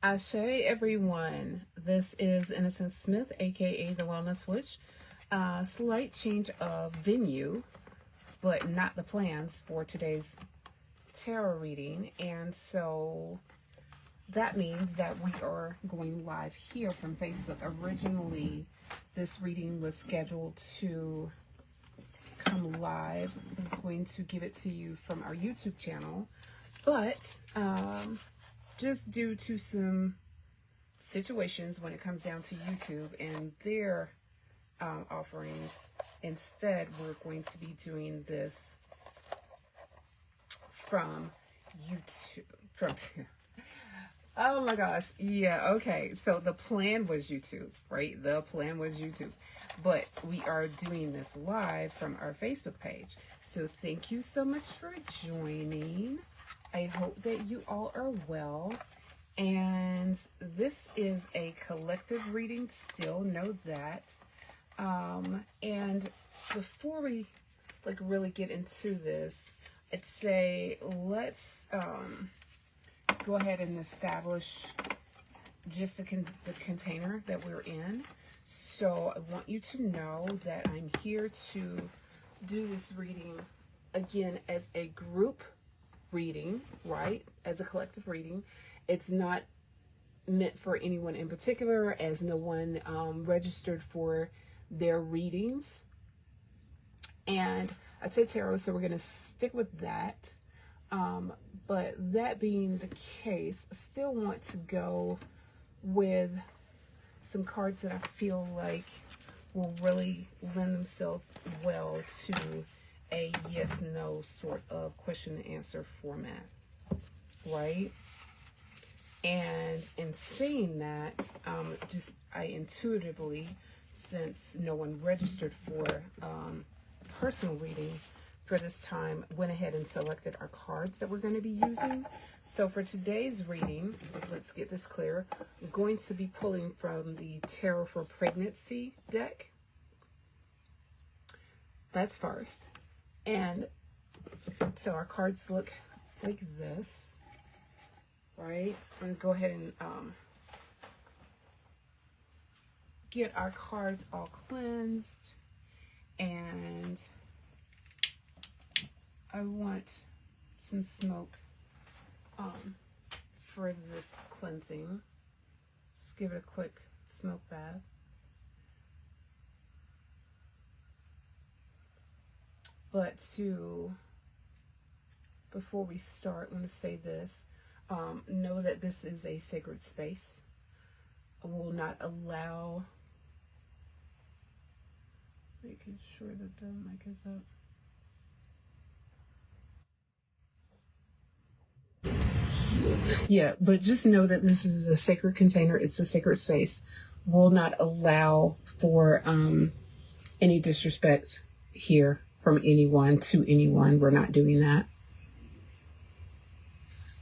Ashe, everyone. This is Innocent Smith, aka the Wellness Witch. Slight change of venue, but not the plans for today's tarot reading. And so that means that we are going live here from Facebook. Originally, this reading was scheduled to come live. I was going to give it to you from our YouTube channel, but just due to some situations when it comes down to YouTube and their offerings, instead we're going to be doing this from YouTube. Oh my gosh, yeah, okay. So the plan was YouTube, right? The plan was YouTube, but we are doing this live from our Facebook page. So thank you so much for joining. I hope that you all are well. And this is a collective reading, still know that. And before we really get into this, I'd say let's go ahead and establish just the container that we're in. So I want you to know that I'm here to do this reading again as a group reading, right? As a collective reading. It's not meant for anyone in particular, as no one registered for their readings. And I said tarot, so we're going to stick with that. But that being the case, I still want to go with some cards that I feel like will really lend themselves well to a yes-no sort of question and answer format, right? And in saying that, I intuitively, since no one registered for personal reading for this time, went ahead and selected our cards that we're going to be using. So for today's reading, let's get this clear. I'm going to be pulling from the Tarot for Pregnancy deck. That's first. And so our cards look like this. Right, I'm going to go ahead and get our cards all cleansed, and I want some smoke for this cleansing. Just give it a quick smoke bath. But before we start, I want to say this. Know that this is a sacred space. I will not allow, making sure that the mic is up. Yeah, but just know that this is a sacred container. It's a sacred space. Will not allow for any disrespect here from anyone to anyone. We're not doing that.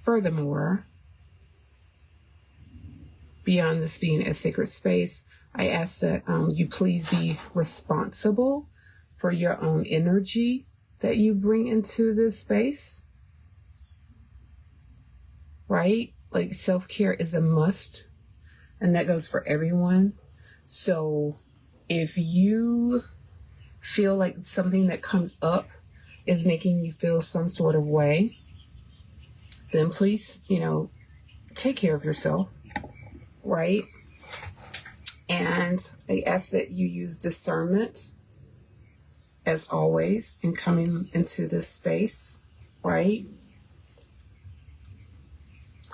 Furthermore, beyond this being a sacred space, I ask that you please be responsible for your own energy that you bring into this space, right? Like, self-care is a must, and that goes for everyone. So if you feel like something that comes up is making you feel some sort of way, then please, take care of yourself, right? And I ask that you use discernment, as always, in coming into this space, right?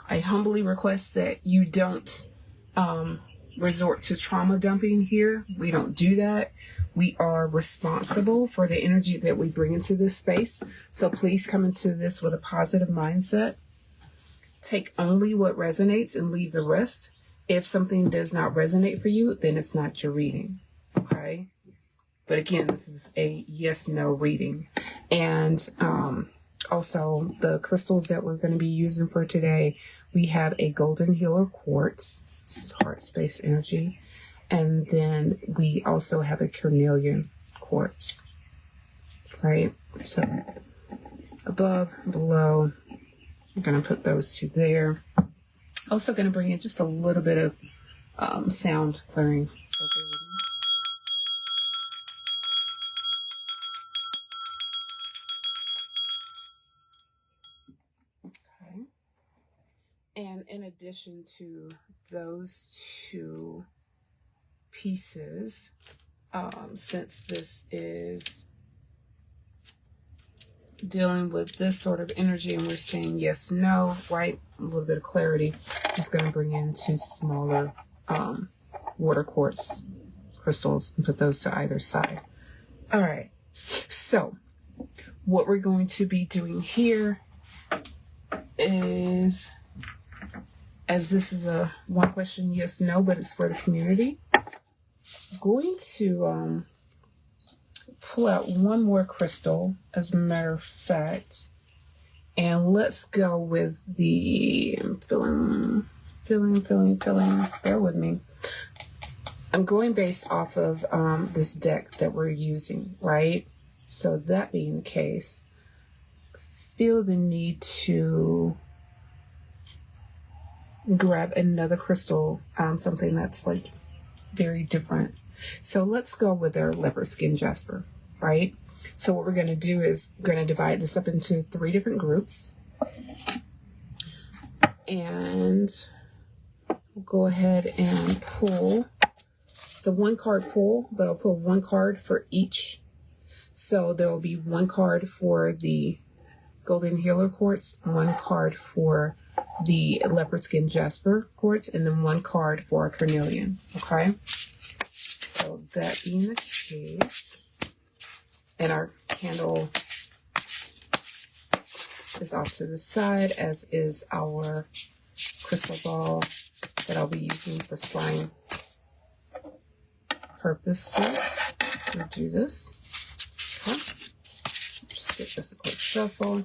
I humbly request that you don't resort to trauma dumping here. We don't do that. We are responsible for the energy that we bring into this space. So please come into this with a positive mindset. Take only what resonates and leave the rest. If something does not resonate for you, then it's not your reading, okay? But again, this is a yes-no reading. And also, the crystals that we're going to be using for today, we have a golden healer quartz, heart space energy, and then we also have a carnelian quartz, right? So above, below, I'm going to put those two there. Also going to bring in just a little bit of sound clearing. Okay with me. Okay. And in addition to those two pieces, since this is dealing with this sort of energy and we're saying yes, no, right? A little bit of clarity. Just going to bring in two smaller water quartz crystals and put those to either side. All right. So what we're going to be doing here is, as this is a one question yes, no, but it's for the community, going to pull out one more crystal, as a matter of fact, and let's go with the, I'm feeling, bear with me. I'm going based off of this deck that we're using, right? So that being the case, feel the need to grab another crystal, something that's like very different. So let's go with our leopard skin jasper, right? So what we're going to do is we're going to divide this up into 3 different groups. And we'll go ahead and pull. It's a 1-card pull, but I'll pull 1 card for each. So there will be 1 card for the golden healer quartz, 1 card for the leopard skin jasper quartz, and then 1 card for our carnelian. Okay? So that being the case, and our candle is off to the side, as is our crystal ball that I'll be using for scrying purposes to do this. Okay. Just give this a quick shuffle.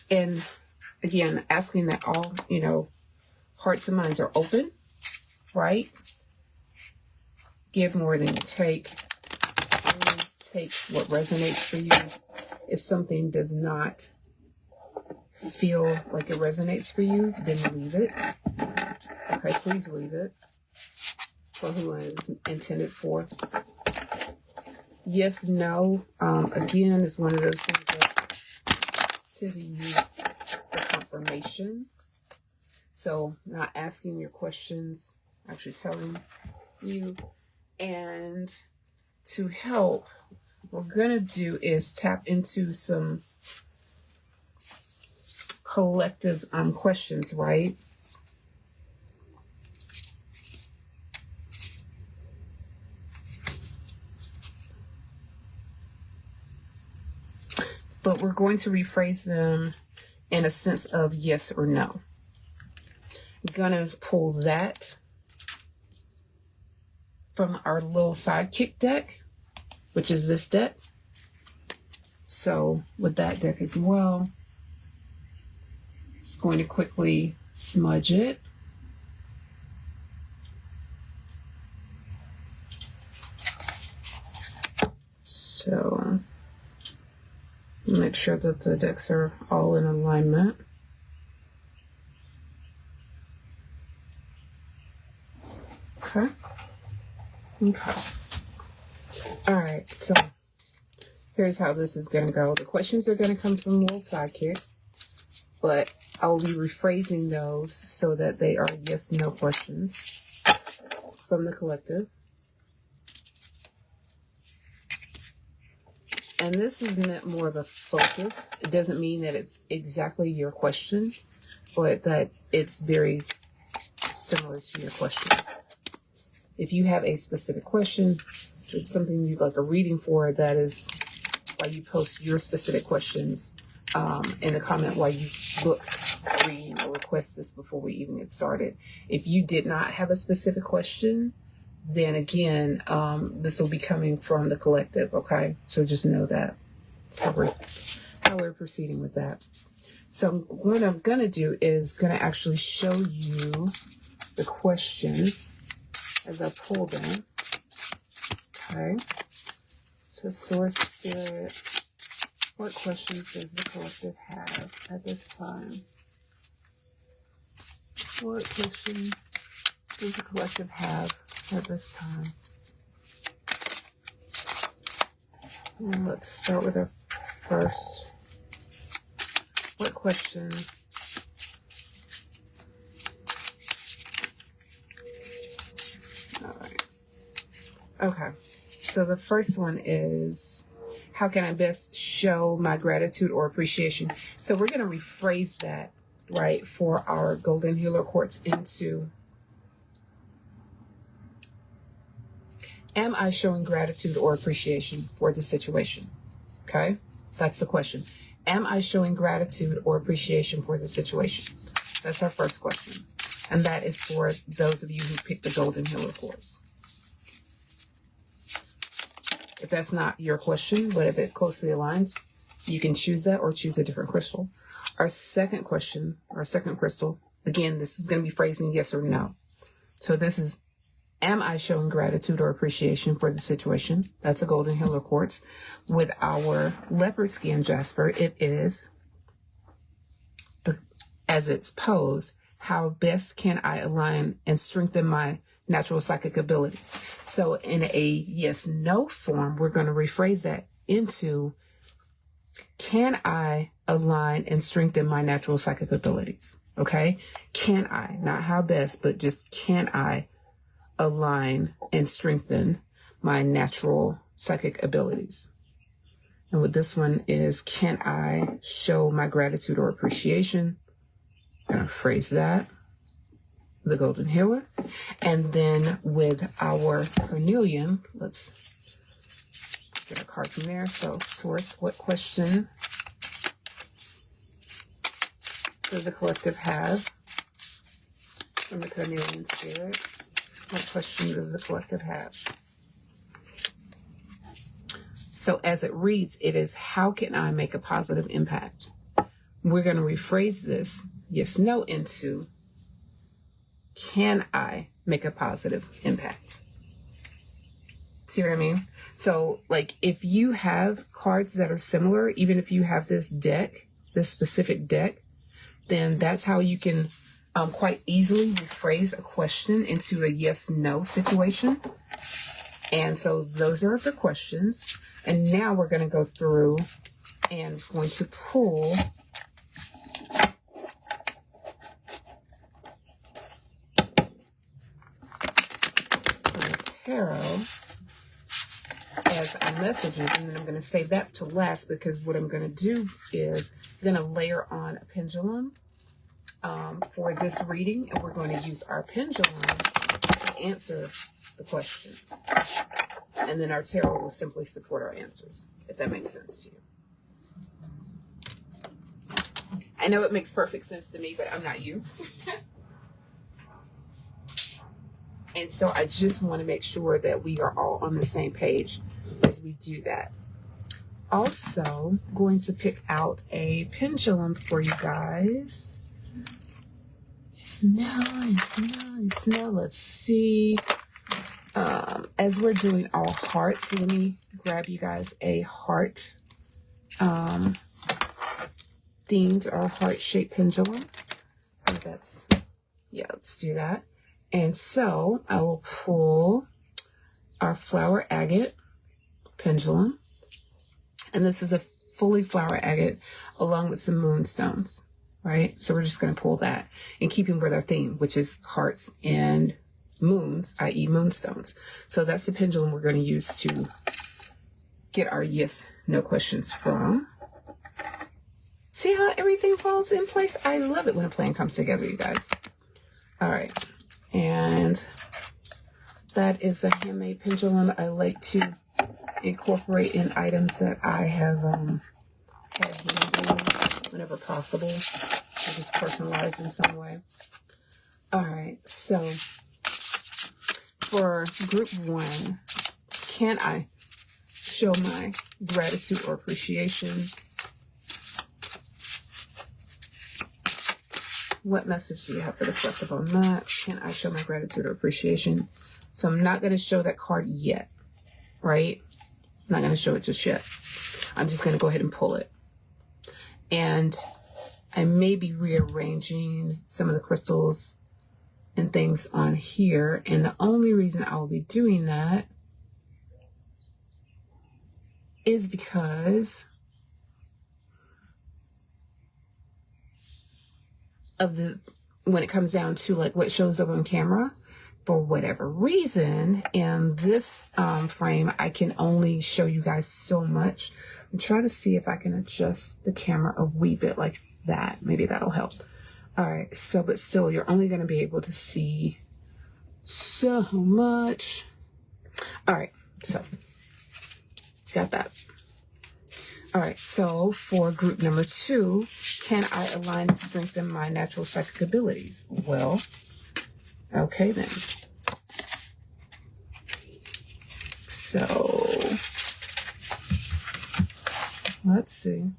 And again, asking that all, hearts and minds are open, right? Give more than you take. Only take what resonates for you. If something does not feel like it resonates for you, then leave it. Okay, please leave it for who it's intended for. Yes, no, again, is one of those things that I tend to use for confirmation. So not asking your questions, actually telling you. And to help, what we're going to do is tap into some collective questions, right? But we're going to rephrase them in a sense of yes or no. I'm going to pull that from our little sidekick deck, which is this deck. So with that deck as well, just going to quickly smudge it. So make sure that the decks are all in alignment. Okay. Okay. All right. So here's how this is going to go. The questions are going to come from Little Sidekick, but I will be rephrasing those so that they are yes/no questions from the collective. And this is meant more of a focus. It doesn't mean that it's exactly your question, but that it's very similar to your question. If you have a specific question, it's something you'd like a reading for, that is why you post your specific questions in the comment while you book a reading or request this before we even get started. If you did not have a specific question, then again, this will be coming from the collective, okay? So just know that. That's how we're proceeding with that. So what I'm going to do is going to actually show you the questions as I pull them. Okay. So Source Spirit, what questions does the collective have at this time? What question does the collective have at this time? And let's start with our first. What question? All right. Okay. So the first one is, how can I best show my gratitude or appreciation? So we're going to rephrase that, right, for our golden healer quartz into, am I showing gratitude or appreciation for the situation? Okay, that's the question. Am I showing gratitude or appreciation for the situation? That's our first question. And that is for those of you who picked the golden healer quartz. If that's not your question, but if it closely aligns, you can choose that or choose a different crystal. Our second question, our second crystal, again, this is going to be phrased in yes or no. So this is, am I showing gratitude or appreciation for the situation? That's a golden healer quartz. With our leopard skin jasper, it is, as it's posed, how best can I align and strengthen my natural psychic abilities? So in a yes-no form, we're going to rephrase that into, can I align and strengthen my natural psychic abilities? Okay? Can I? Not how best, but just can I align and strengthen my natural psychic abilities? And with this one is, can I show my gratitude or appreciation? I'm going to phrase that, the golden healer. And then with our carnelian, let's get a card from there. So source, what question does the collective have from the carnelian spirit? What question does the collective have? So as it reads, it is, how can I make a positive impact? We're going to rephrase this yes, no into, can I make a positive impact? See what I mean? So like if you have cards that are similar, even if you have this deck, this specific deck, then that's how you can quite easily rephrase a question into a yes-no situation. And so those are the questions. And now we're going to go through and going to pull tarot as our messages, and then I'm going to save that to last, because what I'm going to do is I'm going to layer on a pendulum for this reading, and we're going to use our pendulum to answer the question, and then our tarot will simply support our answers, if that makes sense to you. I know it makes perfect sense to me, but I'm not you. And so I just want to make sure that we are all on the same page as we do that. Also, going to pick out a pendulum for you guys. Now let's see. As we're doing all hearts, let me grab you guys a heart themed or heart-shaped pendulum. Let's do that. And so I will pull our flower agate pendulum. And this is a fully flower agate along with some moonstones, right? So we're just going to pull that in keeping with our theme, which is hearts and moons, i.e. moonstones. So that's the pendulum we're going to use to get our yes, no questions from. See how everything falls in place? I love it when a plan comes together, you guys. All right. And that is a handmade pendulum. I like to incorporate in items that I have had handy whenever possible. I just personalize in some way. All right, so for group 1, can I show my gratitude or appreciation? What message do you have for the collective on that? Can I show my gratitude or appreciation? So I'm not going to show that card yet, right? I'm not going to show it just yet. I'm just going to go ahead and pull it. And I may be rearranging some of the crystals and things on here. And the only reason I will be doing that is because of when it comes down to like what shows up on camera, for whatever reason, in this frame, I can only show you guys so much. I'm trying to see if I can adjust the camera a wee bit like that. Maybe that'll help. All right, so, but still, you're only going to be able to see so much. All right, so, got that. All right, so for group number 2, can I align and strengthen my natural psychic abilities? Well, okay then. So, let's see.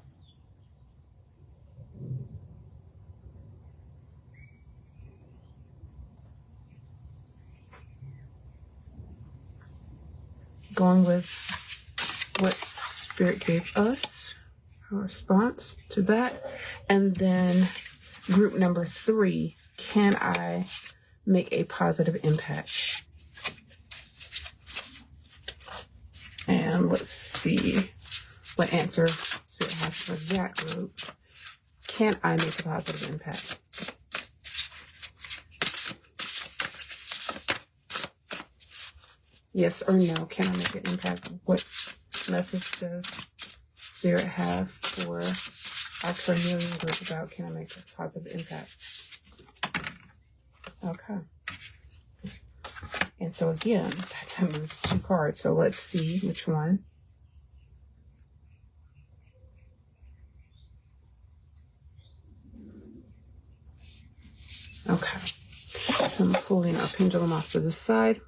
Going with what Spirit gave us, a response to that. And then group number 3, can I make a positive impact? And let's see what answer Spirit has for that group. Can I make a positive impact? Yes or no, can I make an impact? What message does Spirit have for our carnelian group about can I make a positive impact? Okay. And so again, that time it was 2 cards. So let's see which one. Okay. So I'm pulling our pendulum off to the side.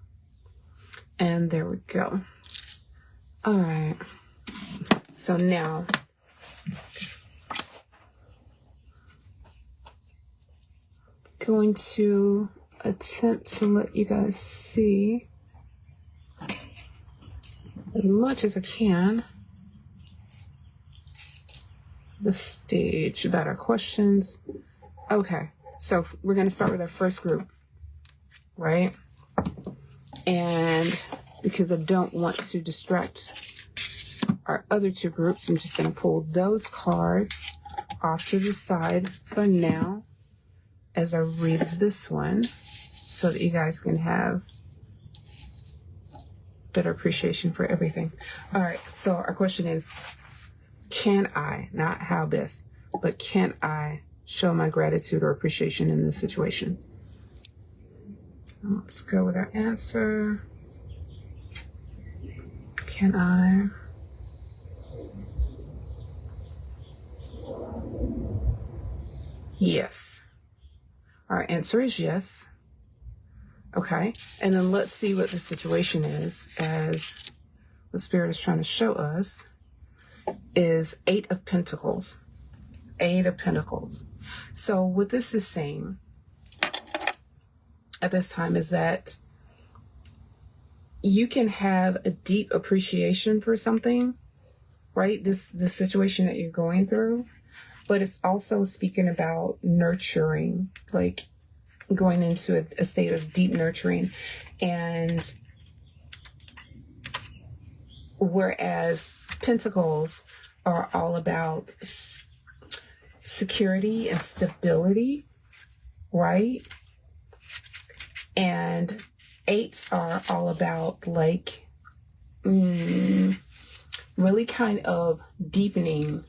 And there we go. All right. So now, going to attempt to let you guys see as much as I can the stage about our questions. Okay, so we're going to start with our first group, right? And because I don't want to distract our other 2 groups, I'm just going to pull those cards off to the side for now as I read this one so that you guys can have better appreciation for everything. All right, so our question is, can I, not how best, but can I show my gratitude or appreciation in this situation? Let's go with our answer. Can I? Yes. Our answer is yes. Okay. And then let's see what the situation is, as what Spirit is trying to show us is 8 of Pentacles. 8 of Pentacles. So what this is saying at this time is that you can have a deep appreciation for something, right? The situation that you're going through, but it's also speaking about nurturing, like going into a state of deep nurturing. And whereas Pentacles are all about security and stability, right? And 8s are all about like really kind of deepening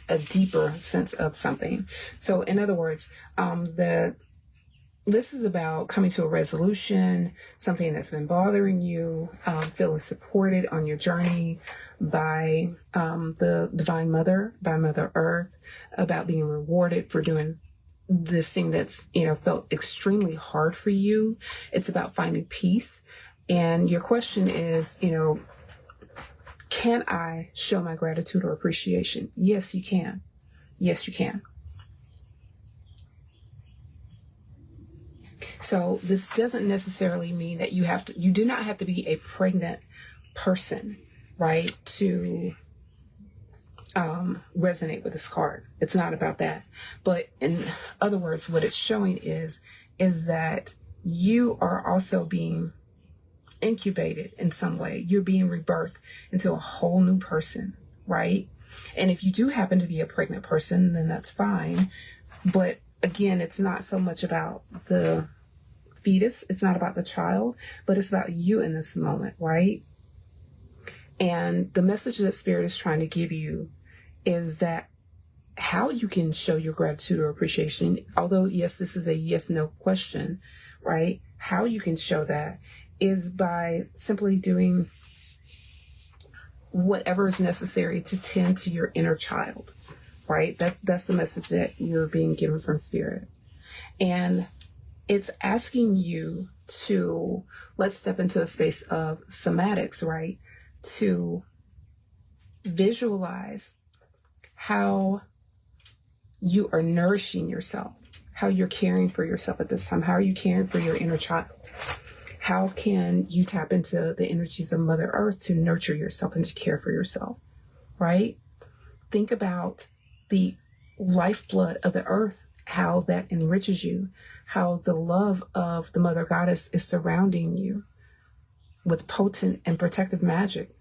a deeper sense of something. So in other words, this is about coming to a resolution, something that's been bothering you, feeling supported on your journey by the Divine Mother, by Mother Earth, about being rewarded for doing this thing that's, felt extremely hard for you. It's about finding peace. And your question is, can I show my gratitude or appreciation? Yes, you can. Yes, you can. So this doesn't necessarily mean that you do not have to be a pregnant person, right, to resonate with this card. It's not about that. But in other words, what it's showing is is that you are also being incubated in some way. You're being rebirthed into a whole new person, right? And if you do happen to be a pregnant person, then that's fine. But again, it's not so much about the fetus. It's not about the child, but it's about you in this moment, right? And the message that Spirit is trying to give you is that how you can show your gratitude or appreciation, although yes, this is a yes/no question, right? How you can show that is by simply doing whatever is necessary to tend to your inner child, right? That's the message that you're being given from Spirit. And it's asking you to, let's step into a space of somatics, right? To visualize how you are nourishing yourself, how you're caring for yourself at this time. How are you caring for your inner child? How can you tap into the energies of Mother Earth to nurture yourself and to care for yourself, right? Think about the lifeblood of the earth, how that enriches you, how the love of the Mother Goddess is surrounding you with potent and protective magic.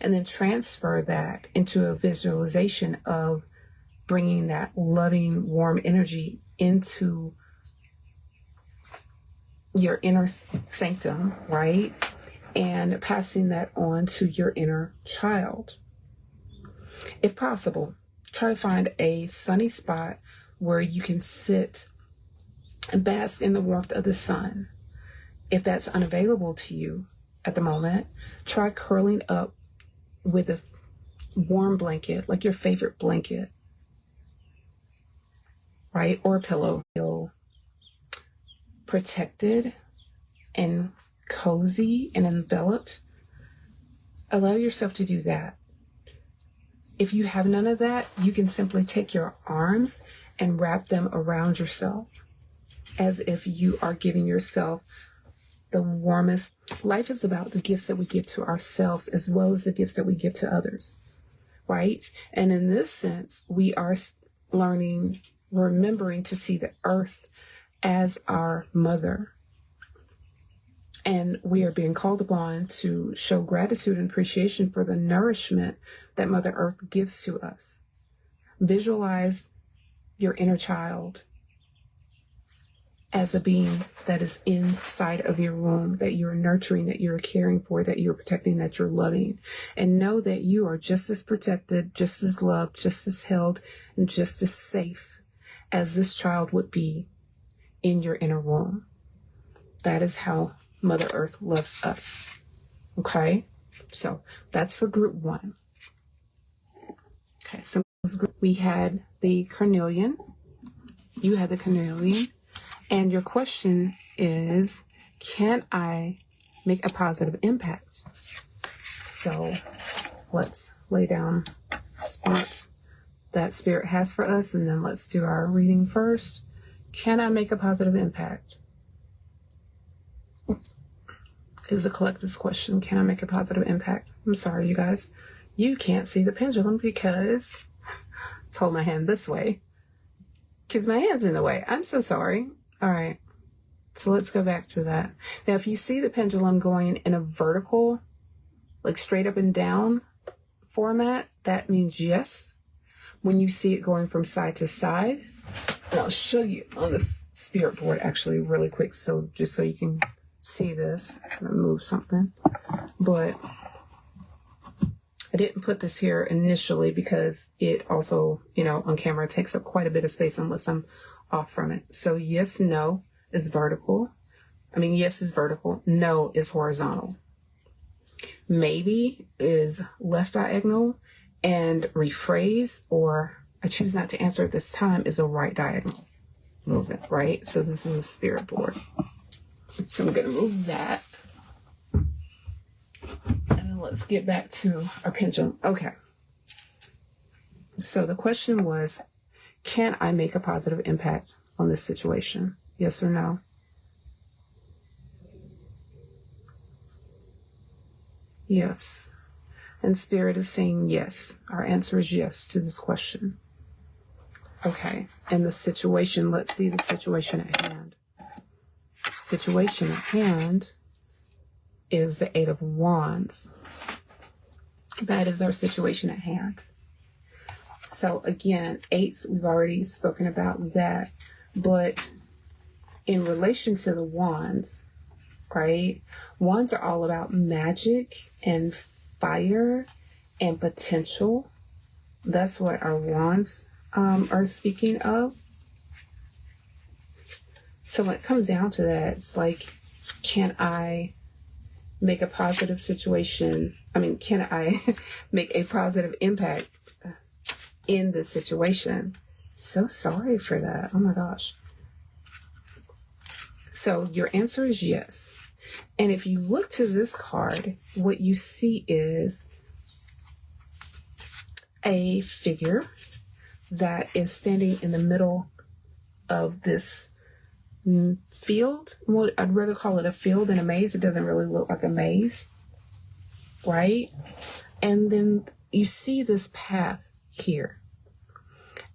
And then transfer that into a visualization of bringing that loving, warm energy into your inner sanctum, right? And passing that on to your inner child. If possible, try to find a sunny spot where you can sit and bask in the warmth of the sun. If that's unavailable to you at the moment, try curling up with a warm blanket, like your favorite blanket, right? Or a pillow. Feel protected and cozy and enveloped. Allow yourself to do that. If you have none of that, you can simply take your arms and wrap them around yourself as if you are giving yourself the warmest. Life is about the gifts that we give to ourselves as well as the gifts that we give to others, right? And in this sense, we are remembering to see the earth as our mother. And we are being called upon to show gratitude and appreciation for the nourishment that Mother Earth gives to us. Visualize your inner child as a being that is inside of your womb, that you're nurturing, that you're caring for, that you're protecting, that you're loving. And know that you are just as protected, just as loved, just as held, and just as safe as this child would be in your inner womb. That is how Mother Earth loves us. Okay? So that's for group 1. Okay, so we had the carnelian. You had the carnelian. And your question is, can I make a positive impact? So let's lay down spots that Spirit has for us, and then let's do our reading first. Can I make a positive impact? Is a collective's question. Can I make a positive impact? I'm sorry, you guys. You can't see the pendulum because let's hold my hand this way because my hand's in the way. I'm so sorry. All right. So let's go back to that. Now, if you see the pendulum going in a vertical, like straight up and down format, that means yes. When you see it going from side to side, and I'll show you on the spirit board actually really quick, so just so you can see this. I'm gonna move something, but I didn't put this here initially because it also, on camera takes up quite a bit of space unless I'm off from it. So yes, no is vertical. Yes is vertical. No is horizontal. Maybe is left diagonal, and rephrase, or I choose not to answer at this time, is a right diagonal movement, right? So this is a spirit board. So I'm going to move that. And then let's get back to our pendulum. Okay. So the question was, can I make a positive impact on this situation? Yes or no? Yes. And Spirit is saying yes. Our answer is yes to this question. Okay. And the situation, let's see the situation at hand. situation at hand is the Eight of Wands. That is our situation at hand. So again, eights, we've already spoken about that. But in relation to the wands, right? Wands are all about magic and fire and potential. That's what our wands are speaking of. So when it comes down to that, it's like, can I make a positive situation? Can I make a positive impact in this situation? So sorry for that. Oh my gosh. So your answer is yes. And if you look to this card, what you see is a figure that is standing in the middle of this field. Well, I'd rather call it a field than a maze. It doesn't really look like a maze, right? And then you see this path here.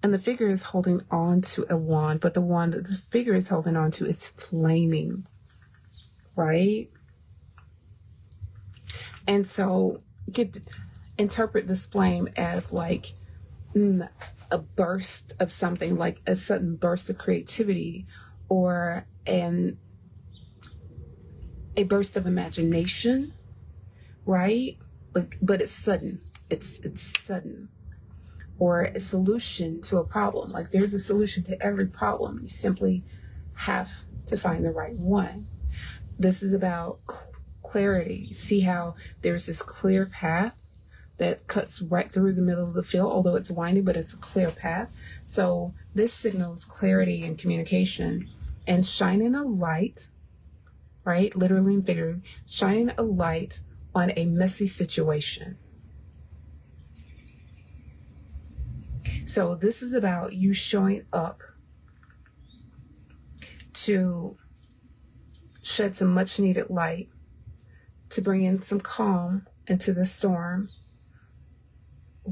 And the figure is holding on to a wand, but the wand that this figure is holding on to is flaming, right? And so interpret this flame as like a burst of something, like a sudden burst of creativity, or a burst of imagination, right? But it's sudden. It's sudden. Or a solution to a problem. Like there's a solution to every problem. You simply have to find the right one. This is about clarity. See how there's this clear path that cuts right through the middle of the field, although it's winding, but it's a clear path. So this signals clarity and communication and shining a light, right? Literally and figuratively, shining a light on a messy situation. So this is about you showing up to shed some much needed light, to bring in some calm into the storm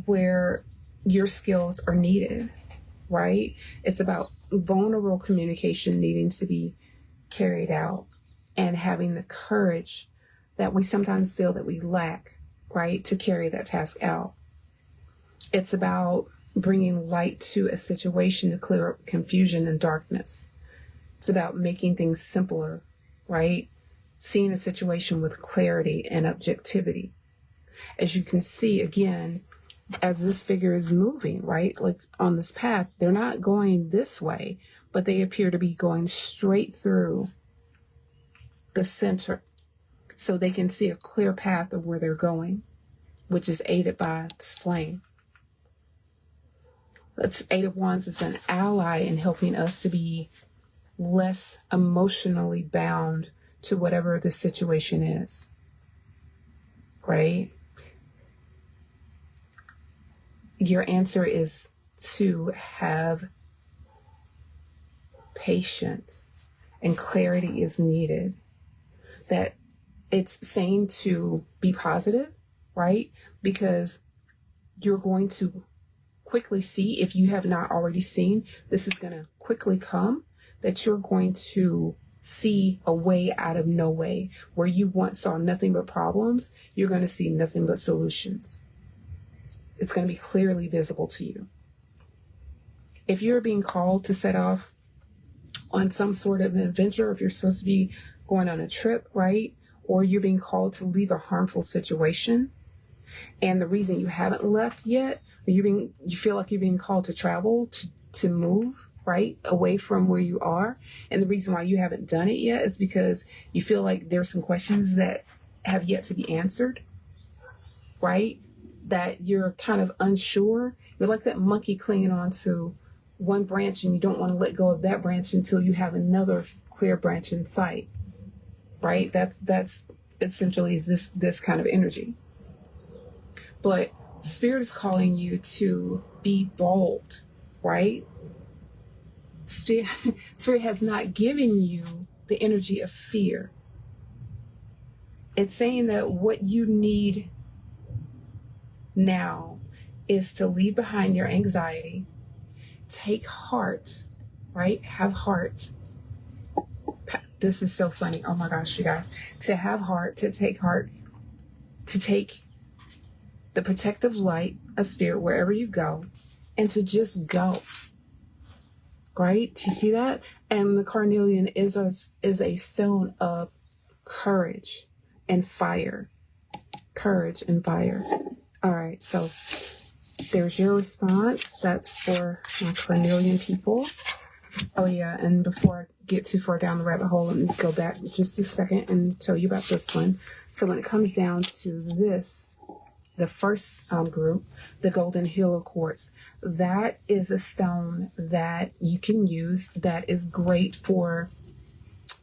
where your skills are needed, right? It's about vulnerable communication needing to be carried out and having the courage that we sometimes feel that we lack, right, to carry that task out. It's about bringing light to a situation to clear up confusion and darkness. It's about making things simpler, right? Seeing a situation with clarity and objectivity. As you can see, again, as this figure is moving, right, like on this path, they're not going this way, but they appear to be going straight through the center so they can see a clear path of where they're going, which is aided by this flame. That's Eight of Wands is an ally in helping us to be less emotionally bound to whatever the situation is, right? Your answer is to have patience, and clarity is needed. That it's saying to be positive, right? Because you're going to quickly see, if you have not already seen, this is going to quickly come, that you're going to see a way out of no way. Where you once saw nothing but problems, you're going to see nothing but solutions. It's going to be clearly visible to you. If you're being called to set off on some sort of an adventure, if you're supposed to be going on a trip, right? Or you're being called to leave a harmful situation, and the reason you haven't left yet, or you feel like you're being called to travel, to move, right, away from where you are, and the reason why you haven't done it yet is because you feel like there's some questions that have yet to be answered, right? That you're kind of unsure. You're like that monkey clinging on to one branch, and you don't want to let go of that branch until you have another clear branch in sight, right? That's essentially this kind of energy. But Spirit is calling you to be bold, right? Spirit has not given you the energy of fear. It's saying that what you need now is to leave behind your anxiety, take heart, right? Have heart. This is so funny. Oh my gosh, you guys. To have heart, to take the protective light of spirit wherever you go, and to just go. Right? Do you see that? And the carnelian is a stone of courage and fire. Courage and fire. All right, so there's your response. That's for my carnelian people. Oh yeah, and before I get too far down the rabbit hole, let me go back just a second and tell you about this one. So when it comes down to this, the first group, the golden halo quartz, that is a stone that you can use that is great for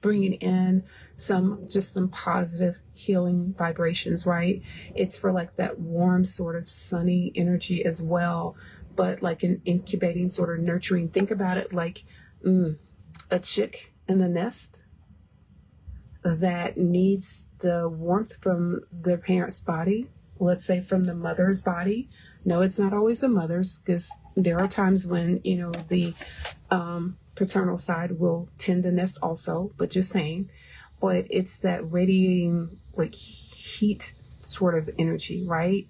bringing in some positive healing vibrations, right? It's for like that warm sort of sunny energy as well, but like an incubating sort of nurturing. Think about it like a chick in the nest that needs the warmth from their parent's body, let's say from the mother's body. No, it's not always the mother's, because there are times when, you know, the paternal side will tend the nest also, but just saying. But it's that radiating like heat sort of energy, right?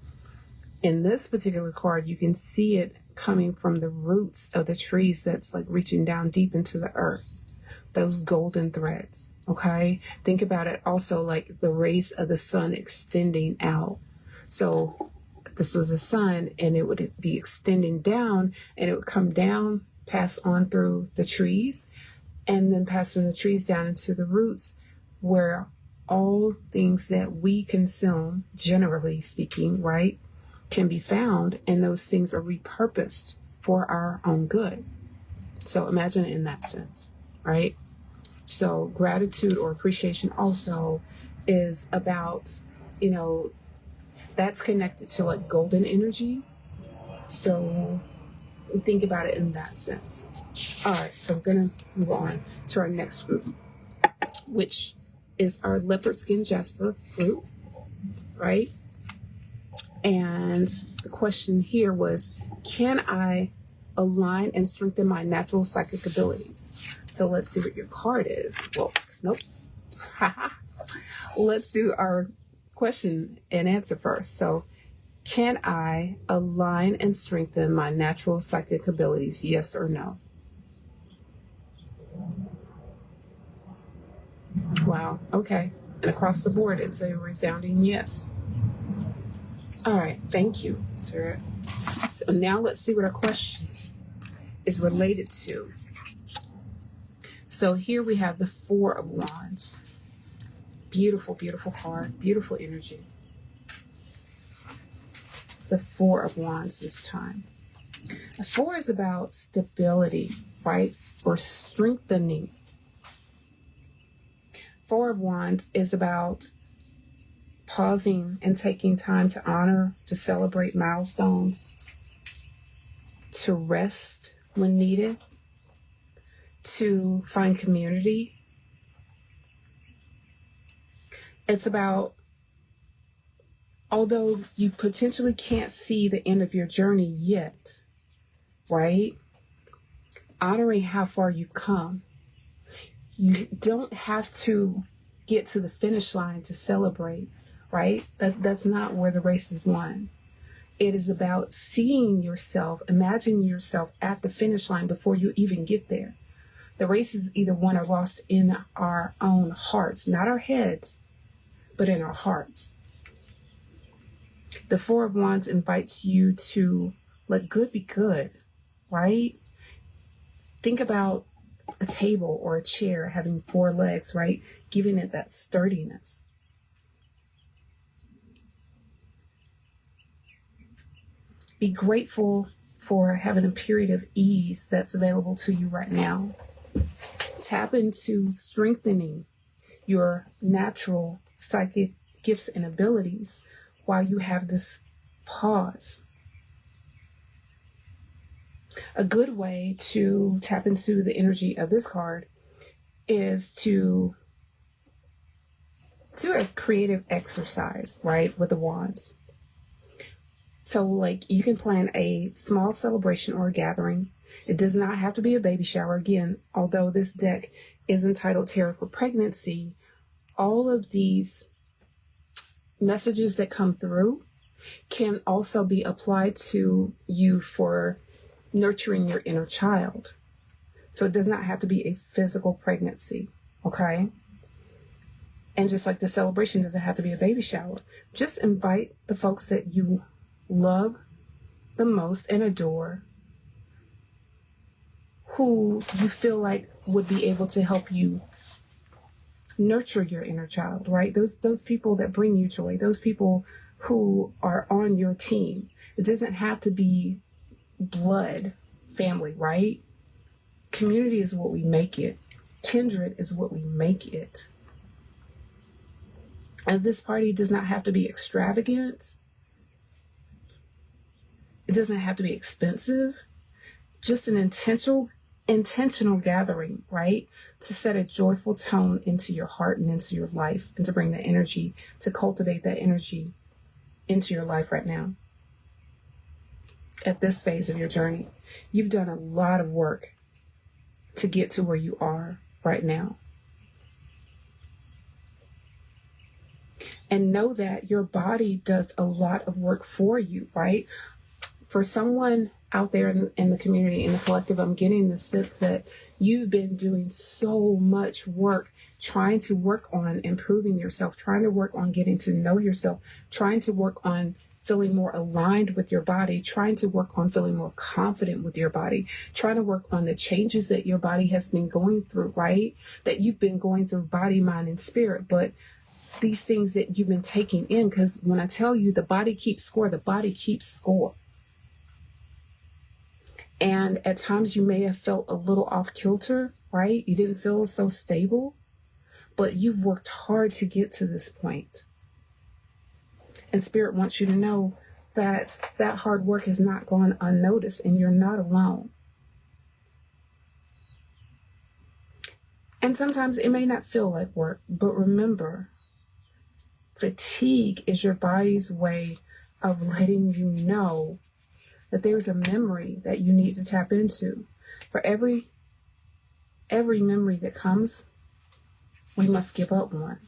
In this particular card, you can see it coming from the roots of the trees that's like reaching down deep into the earth. Those golden threads, okay? Think about it also like the rays of the sun extending out. So this was the sun, and it would be extending down, and it would come down, pass on through the trees, and then pass from the trees down into the roots, where all things that we consume, generally speaking, right, can be found, and those things are repurposed for our own good. So imagine it in that sense, right? So gratitude or appreciation also is about, you know, that's connected to like golden energy. So think about it in that sense. All right, so I'm going to move on to our next group, which is our leopard skin jasper group, right? And the question here was, can I align and strengthen my natural psychic abilities? So let's see what your card is. Well, nope. Let's do our question and answer first. So, can I align and strengthen my natural psychic abilities? Yes or no? Wow. Okay. And across the board, it's a resounding yes. All right. Thank you, Spirit. So now let's see what our question is related to. So here we have the Four of Wands. Beautiful, beautiful card. Beautiful energy. The Four of Wands this time. A four is about stability, right? Or strengthening. Four of Wands is about pausing and taking time to honor, to celebrate milestones, to rest when needed, to find community. It's about, although you potentially can't see the end of your journey yet, right? Honoring how far you've come. You don't have to get to the finish line to celebrate, right? That's not where the race is won. It is about seeing yourself, imagining yourself at the finish line before you even get there. The race is either won or lost in our own hearts, not our heads, but in our hearts. The Four of Wands invites you to let good be good, right? Think about a table or a chair having four legs, right? Giving it that sturdiness. Be grateful for having a period of ease that's available to you right now. Tap into strengthening your natural psychic gifts and abilities while you have this pause. A good way to tap into the energy of this card is to do a creative exercise, right, with the wands. So, like, you can plan a small celebration or a gathering. It does not have to be a baby shower. Again, although this deck is entitled Tarot for Pregnancy, all of these messages that come through can also be applied to you for nurturing your inner child. So it does not have to be a physical pregnancy, okay? And just like the celebration doesn't have to be a baby shower. Just invite the folks that you love the most and adore, who you feel like would be able to help you nurture your inner child, right? Those people that bring you joy, those people who are on your team. It doesn't have to be blood family, right? Community is what we make it. Kindred is what we make it. And this party does not have to be extravagant. It doesn't have to be expensive. Just an intentional gathering, right? To set a joyful tone into your heart and into your life, and to bring that energy, to cultivate that energy into your life right now. At this phase of your journey, you've done a lot of work to get to where you are right now. And know that your body does a lot of work for you, right? For someone out there in the community, in the collective, I'm getting the sense that you've been doing so much work, trying to work on improving yourself, trying to work on getting to know yourself, trying to work on feeling more aligned with your body, trying to work on feeling more confident with your body, trying to work on the changes that your body has been going through, right? That you've been going through body, mind, and spirit. But these things that you've been taking in, because when I tell you the body keeps score, the body keeps score. And at times you may have felt a little off kilter, right? You didn't feel so stable, but you've worked hard to get to this point. And Spirit wants you to know that that hard work has not gone unnoticed, and you're not alone. And sometimes it may not feel like work, but remember, fatigue is your body's way of letting you know that there's a memory that you need to tap into. For every memory that comes, we must give up one.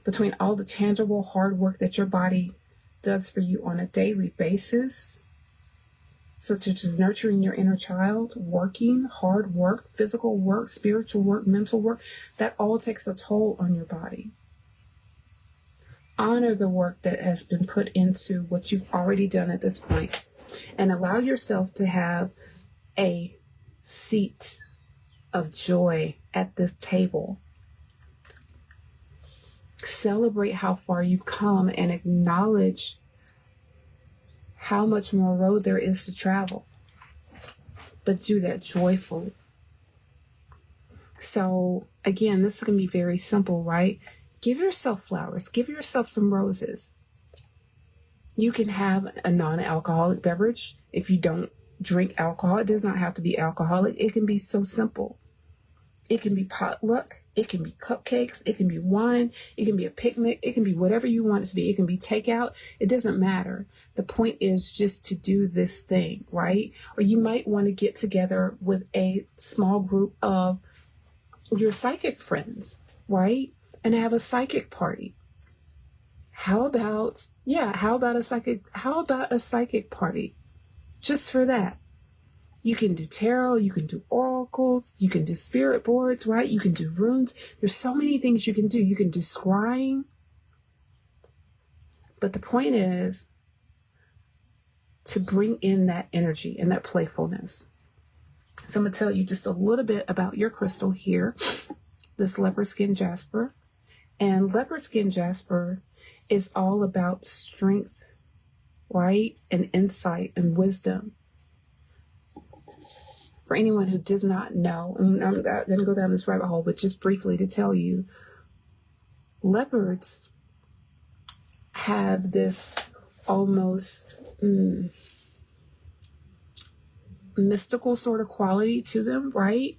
Between all the tangible hard work that your body does for you on a daily basis, such as nurturing your inner child, working, hard work, physical work, spiritual work, mental work, that all takes a toll on your body. Honor the work that has been put into what you've already done at this point, and allow yourself to have a seat of joy at this table. Celebrate how far you've come and acknowledge how much more road there is to travel, but do that joyfully. So again, this can be very simple, right? Give yourself flowers. Give yourself some roses. You can have a non-alcoholic beverage. If you don't drink alcohol, it does not have to be alcoholic. It can be so simple. It can be potluck. It can be cupcakes. It can be wine. It can be a picnic. It can be whatever you want it to be. It can be takeout. It doesn't matter. The point is just to do this thing, right? Or you might want to get together with a small group of your psychic friends, right? And have a psychic party. How about a psychic party? Just for that. You can do tarot, you can do oracles, you can do spirit boards, right? You can do runes. There's so many things you can do. You can do scrying. But the point is to bring in that energy and that playfulness. So I'm going to tell you just a little bit about your crystal here, this leopard skin jasper. And leopard skin jasper is all about strength, right? And insight and wisdom. For anyone who does not know, and I'm going to go down this rabbit hole, but just briefly to tell you, leopards have this almost mystical sort of quality to them, right?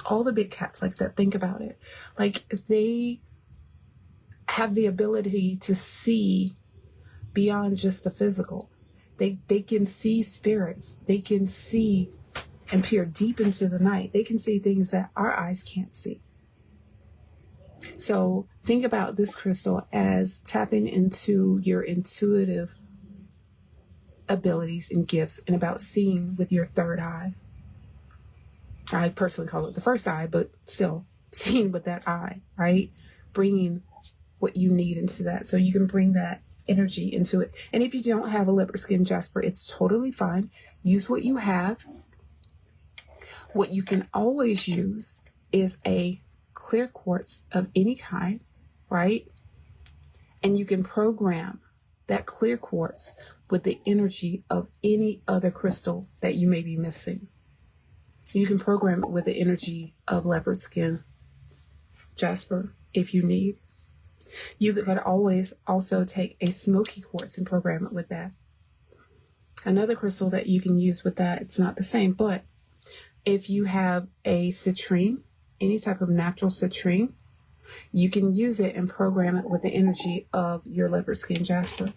All the big cats like that, think about it. Like they have the ability to see beyond just the physical. They can see spirits. They can see and peer deep into the night, they can see things that our eyes can't see. So think about this crystal as tapping into your intuitive abilities and gifts, and about seeing with your third eye. I personally call it the first eye, but still seeing with that eye, right? Bringing what you need into that, so you can bring that energy into it. And if you don't have a leopard skin jasper, it's totally fine. Use what you have. What you can always use is a clear quartz of any kind, right? And you can program that clear quartz with the energy of any other crystal that you may be missing. You can program it with the energy of leopard skin jasper if you need. You could always also take a smoky quartz and program it with that. Another crystal that you can use with that, it's not the same, but if you have a citrine, any type of natural citrine, you can use it and program it with the energy of your leopard skin jasper.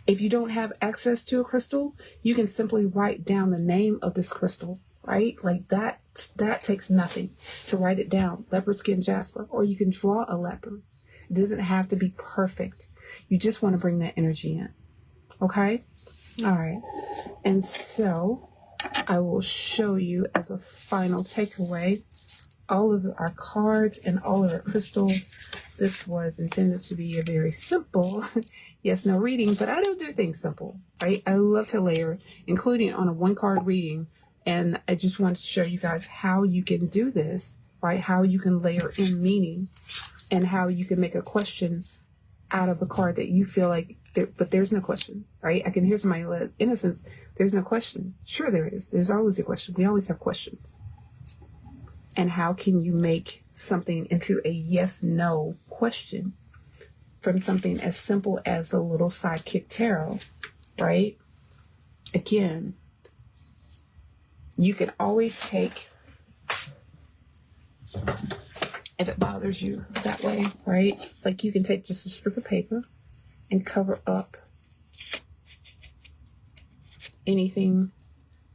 If you don't have access to a crystal, you can simply write down the name of this crystal, right? Like that takes nothing to write it down, leopard skin jasper, or you can draw a leopard. It doesn't have to be perfect. You just want to bring that energy in. Okay? All right. And so I will show you as a final takeaway all of our cards and all of our crystals. This was intended to be a very simple yes, no reading, but I don't do things simple, right? I love to layer, including on a one card reading. And I just wanted to show you guys how you can do this, right? How you can layer in meaning and how you can make a question out of a card that you feel like, but there's no question, right? I can hear somebody let innocence. There's no question. Sure there is. There's always a question. We always have questions. And how can you make something into a yes-no question from something as simple as the little sidekick tarot, right? Again, you can always take, if it bothers you that way, right? Like you can take just a strip of paper and cover up anything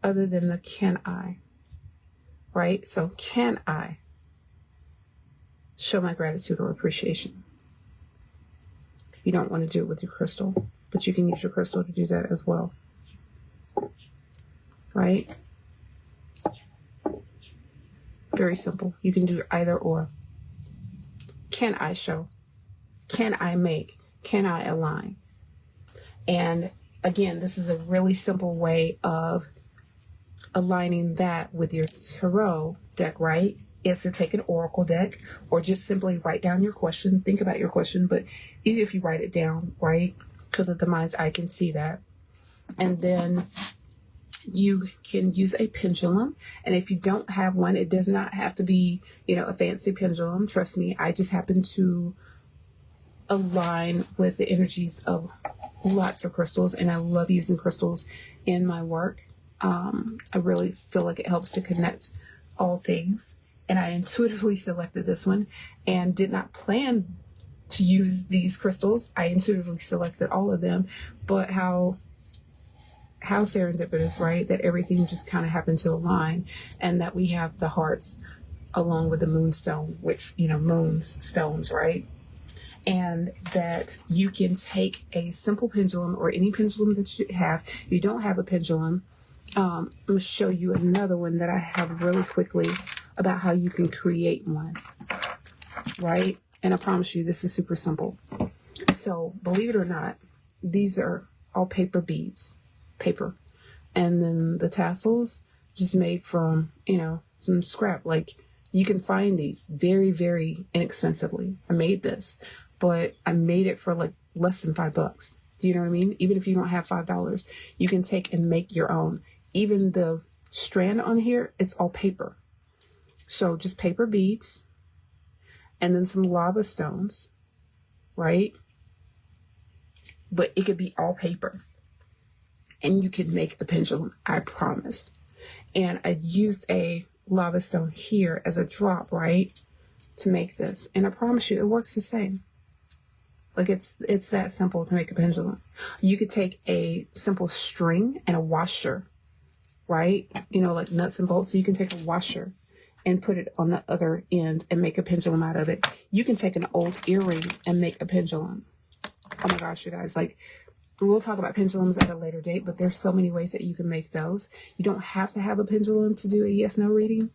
other than the can I, right? So can I show my gratitude or appreciation? You don't want to do it with your crystal, but you can use your crystal to do that as well, right? Very simple. You can do either or. Can I show? Can I make? Can I align? And again, this is a really simple way of aligning that with your tarot deck, right? Is to take an oracle deck or just simply write down your question. Think about your question, but easy if you write it down, right? So that the mind's eye can see that. And then you can use a pendulum. And if you don't have one, it does not have to be, a fancy pendulum. Trust me, I just happen to align with the energies of lots of crystals, and I love using crystals in my work. I really feel like it helps to connect all things. And I intuitively selected this one and did not plan to use these crystals. I intuitively selected all of them, but how serendipitous, right? That everything just kind of happened to align, and that we have the hearts along with the moonstone, which, moons, stones, right? And that you can take a simple pendulum or any pendulum that you have. If you don't have a pendulum, I'm going to show you another one that I have really quickly about how you can create one, right? And I promise you, this is super simple. So believe it or not, these are all paper beads, paper. And then the tassels just made from, some scrap. Like you can find these very, very inexpensively. I made this, but I made it for like less than $5. Do you know what I mean? Even if you don't have $5, you can take and make your own. Even the strand on here, it's all paper. So just paper beads and then some lava stones, right? But it could be all paper. And you can make a pendulum, I promise. And I used a lava stone here as a drop, right? To make this. And I promise you, it works the same. Like it's that simple to make a pendulum. You could take a simple string and a washer right? You know, like nuts and bolts. So you can take a washer and put it on the other end and make a pendulum out of it. You can take an old earring and make a pendulum. Oh my gosh, you guys, like, we'll talk about pendulums at a later date, but there's so many ways that you can make those. You don't have to have a pendulum to do a yes/no reading.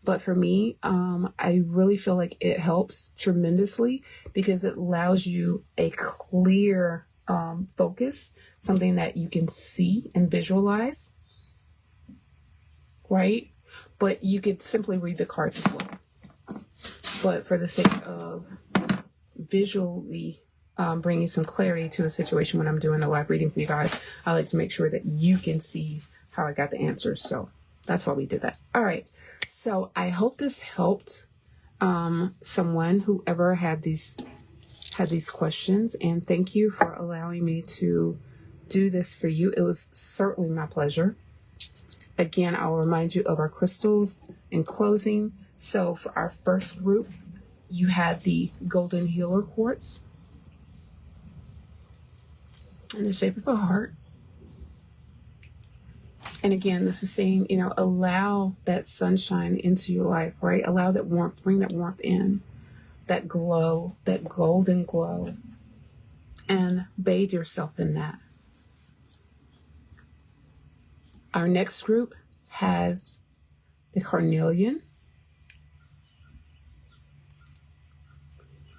But for me, I really feel like it helps tremendously because it allows you a clear focus, something that you can see and visualize, right? But you could simply read the cards as well. But for the sake of visually bringing some clarity to a situation when I'm doing a live reading for you guys, I like to make sure that you can see how I got the answers. So that's why we did that. All right. So I hope this helped someone, whoever had these questions, and thank you for allowing me to do this for you. It was certainly my pleasure. Again, I'll remind you of our crystals in closing. So for our first group, you had the Golden Healer Quartz in the shape of a heart. And again, this is saying, you know, allow that sunshine into your life, right? Allow that warmth, bring that warmth in, that glow, that golden glow, and bathe yourself in that. Our next group has the carnelian.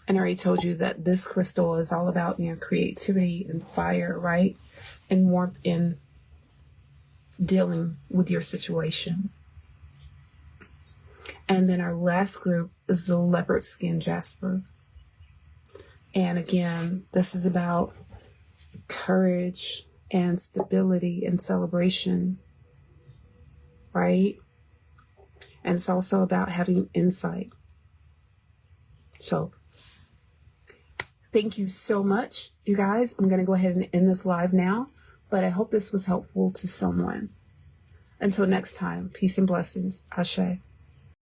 And I already told you that this crystal is all about, you know, creativity and fire, right? And warmth in dealing with your situation. And then our last group is the leopard skin jasper. And again, this is about courage and stability and celebration, right? And it's also about having insight. So thank you so much, you guys. I'm going to go ahead and end this live now, but I hope this was helpful to someone. Until next time, peace and blessings. Ashe.